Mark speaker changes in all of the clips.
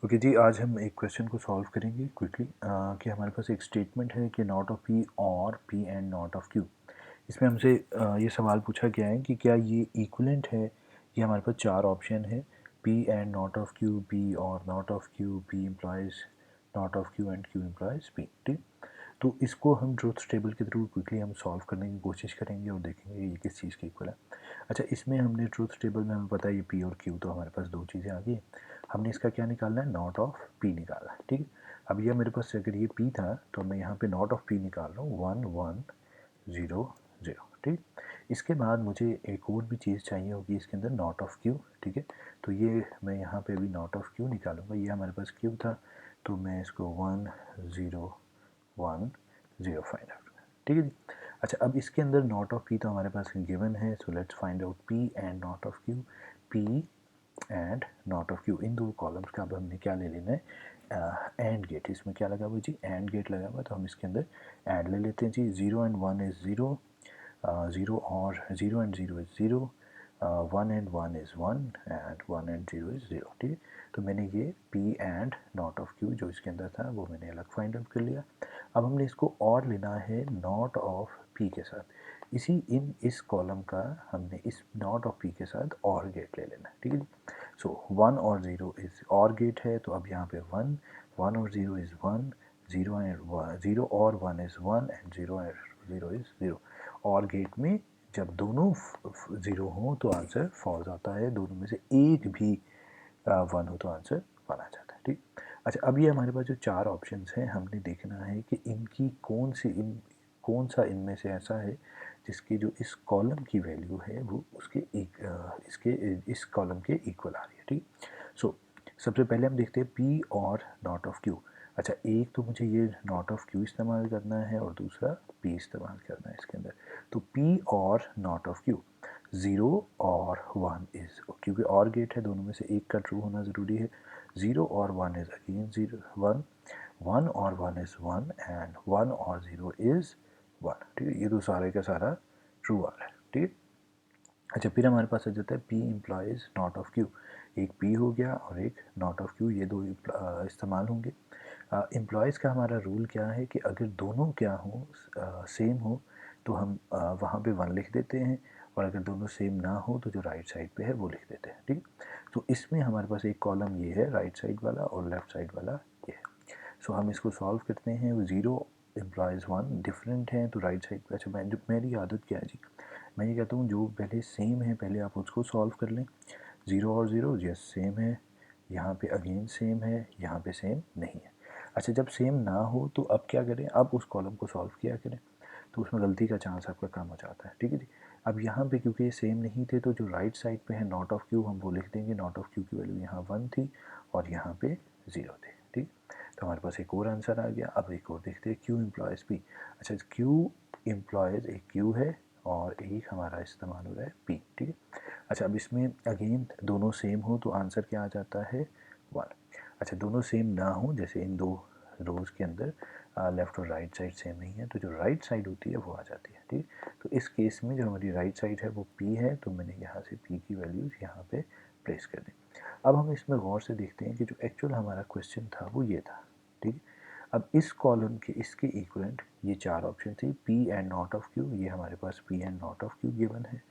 Speaker 1: Okay जी, आज हम एक क्वेश्चन को सॉल्व करेंगे क्विकली कि हमारे पास एक स्टेटमेंट है कि नॉट ऑफ पी और P and not of Q. इसमें हमसे ये सवाल पूछा गया है कि क्या ये इक्विवेलेंट है। ये हमारे पास चार ऑप्शन है, P and not of Q, P और not of Q, P implies not of Q and Q implies P. ठीक, तो इसको हम ट्रूथ टेबल के थ्रू क्विकली हम सॉल्व करने की कोशिश करेंगे और देखेंगे ये किस चीज़ के इक्वल है। अच्छा, इसमें हमने ट्रूथ टेबल में हमें पता है ये पी और क्यू, तो हमारे पास दो चीज़ें आ गई। हमने इसका क्या निकालना है, नॉट ऑफ पी निकालना है। ठीक है, अब ये मेरे पास अगर ये पी था तो मैं यहाँ पे नॉट ऑफ पी निकाल रहा हूँ 1 1 0 0। ठीक, इसके बाद मुझे एक और भी चीज़ चाहिए होगी इसके अंदर, नॉट ऑफ क्यू। ठीक है, तो ये मैं यहाँ पे भी नॉट ऑफ क्यू निकालूंगा। ये हमारे पास क्यू था तो मैं इसको 1 0 1 0 फाइंड आउट। ठीक है जी। अच्छा, अब इसके अंदर नॉट ऑफ पी तो हमारे पास गिवन है, so let's find out P and not of Q. P and not of Q, इन दो कॉलम्स का अब हमने क्या ले लेना है, एंड गेट। इसमें क्या लगा हुआ जी, एंड गेट लगा हुआ, तो हम इसके अंदर एंड ले लेते हैं जी। 0 एंड 1 इज़ 0, 0 और 0 and 0 is 0, 1 and 1 is 1 and 1 and 0 is 0। ठीक है, तो मैंने ये P and not of Q जो इसके अंदर था वो मैंने अलग फाइंड आउट कर लिया। अब हमने इसको और लेना है नॉट ऑफ पी के साथ। इस कॉलम का हमने इस नॉट ऑफ पी के साथ और गेट ले लेना है। ठीक है, सो 1 और 0 इज और गेट है, तो अब यहाँ पे 1 1 और 0 इज़ 1, 0 एंड 0 और 1 इज़ 1 एंड 0 एंड 0 इज़ 0। और गेट में जब दोनों 0 हों तो आंसर फॉल्स आता है, दोनों में से एक भी 1 हो तो आंसर 1 आ जाता है। ठीक, अच्छा, अब ये हमारे पास जो चार ऑप्शंस हैं, हमने देखना है कि इनकी कौन सा इनमें से ऐसा है जिसकी जो इस कॉलम की वैल्यू है वो उसके इसके इस कॉलम के इक्वल आ रही है। ठीक, सो सबसे पहले हम देखते हैं पी और नॉट ऑफ क्यू। अच्छा, एक तो मुझे ये नॉट ऑफ क्यू इस्तेमाल करना है और दूसरा पी इस्तेमाल करना है इसके अंदर। तो पी और नॉट ऑफ क्यू, 0 और 1 इज़, क्योंकि और गेट है दोनों में से एक का ट्रू होना ज़रूरी है। 0 और 1 इज़ अगेन 0 1, 1 और 1 इज़ 1 एंड 1 और 0 इज़ 1। ठीक है, ये तो सारे का सारा ट्रू आ रहा है। ठीक है, अच्छा, फिर हमारे पास आ जाता है P implies not of Q. एक पी हो गया और एक नॉट ऑफ क्यू, ये दो इस्तेमाल होंगे। एम्प्लॉयज़ का हमारा रूल क्या है कि अगर दोनों क्या हो, सेम हो, तो हम वहाँ पे 1 लिख देते हैं, और अगर दोनों सेम ना हो तो जो राइट साइड पे है वो लिख देते हैं। ठीक, तो इसमें हमारे पास एक कॉलम ये है राइट साइड वाला और लेफ़्ट साइड वाला ये है। सो हम इसको सॉल्व करते हैं। 0 इम्प्लॉयज़ 1 डिफरेंट हैं तो राइट साइड पे, अच्छा, मेरी आदत क्या है जी, मैं ये कहता हूँ जो पहले सेम है पहले आप उसको सॉल्व कर लें। 0 और 0 यस सेम है, यहाँ पे अगेन सेम है, यहाँ पे सेम नहीं है। अच्छा, जब सेम ना हो तो अब क्या करें, अब उस कॉलम को सॉल्व किया करें, तो उसमें गलती का चांस आपका कम हो जाता है। ठीक है जी, अब यहाँ पे क्योंकि ये सेम नहीं थे तो जो राइट साइड पे है नॉट ऑफ क्यू हम वो लिख देंगे। नॉट ऑफ क्यू की वैल्यू यहाँ 1 थी और यहाँ पे 0 थे। ठीक, तो हमारे पास एक और आंसर आ गया। अब एक और देखते हैं, क्यू इम्प्लॉयज़ पी। अच्छा, क्यू इम्प्लॉयज़ एक क्यू है और एक हमारा इस्तेमाल हो रहा है पी। ठीक है, अच्छा, अब इसमें अगेन दोनों सेम हो तो आंसर क्या आ जाता है 1। अच्छा, दोनों सेम ना हो, जैसे इन दो रोज़ के अंदर लेफ़्ट और राइट साइड सेम नहीं है, तो जो राइट साइड होती है वो आ जाती है। ठीक, तो इस केस में जो हमारी राइट साइड है वो पी है, तो मैंने यहाँ से पी की वैल्यूज़ यहाँ पे प्लेस कर दी। अब हम इसमें गौर से देखते हैं कि जो एक्चुअल हमारा क्वेश्चन था वो ये था। ठीक, अब इस कॉलम के इसके इक्वलेंट ये चार ऑप्शन थी, P and not of Q. ये हमारे पास P and not of Q given है।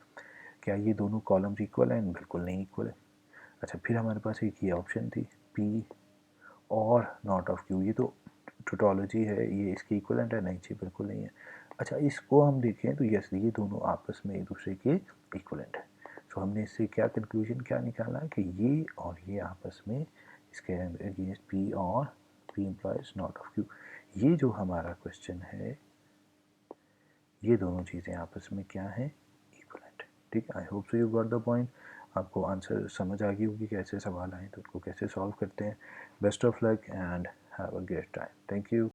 Speaker 1: क्या ये दोनों कॉलम्स इक्वल हैं? बिल्कुल नहीं इक्वल है। अच्छा, फिर हमारे पास एक ये ऑप्शन थी पी और नॉट ऑफ क्यू, ये तो टोटोलॉजी है, ये इसके इक्वलेंट है? नहीं जी, बिल्कुल नहीं है। अच्छा, इसको हम देखें तो यस, ये दोनों आपस में एक दूसरे के इक्वलेंट है। सो हमने इससे क्या कंक्लूजन क्या निकाला कि ये और ये आपस में इसके अगेंस्ट पी और P employees not of Q, ये जो हमारा क्वेश्चन है ये दोनों चीज़ें आपस में क्या है, इक्वलेंट। ठीक, I hope so you got the point. आपको आंसर समझ आ गई होगी कैसे सवाल आए तो उनको कैसे सॉल्व करते हैं। Best of luck and have a great time. Thank you.